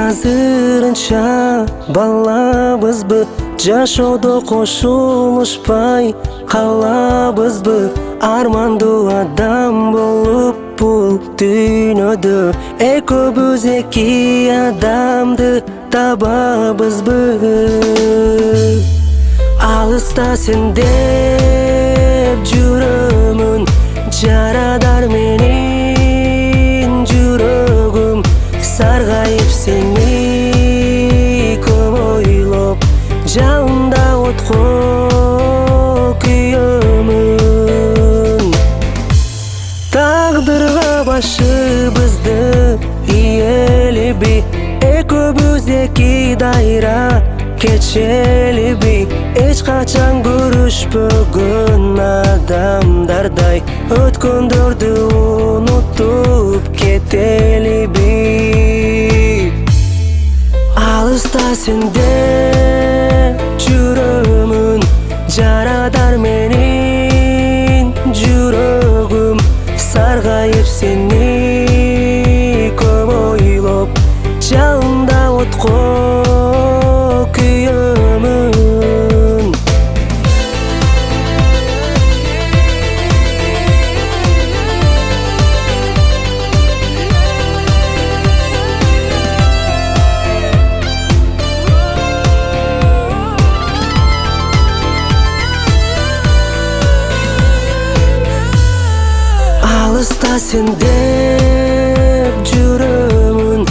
азырынча балабызбы, жашоодо кошулушпай калабызбы, армандуу адам болуп бул дүйнөдө экөөбүз эки адамды табабызбы. Алыста сен деп жүрөмүн, жарадар менин жүрөгүм, саргайып сени көп ойлоп, жалында отко күйөмүн. Тагдырга башыбызды ийелиби, экөөбүз эки дайра кечелиби, эч качан көрүшпөгөн адамдардай өткөндөрдү унутуп кетелиби. Алыста сен деп жүрөмүн, жарадар менин жүрөгүм, саргайып сени көп ойлоп, жалында отко күйөмүн. Алыста сен деп жүрөмүн,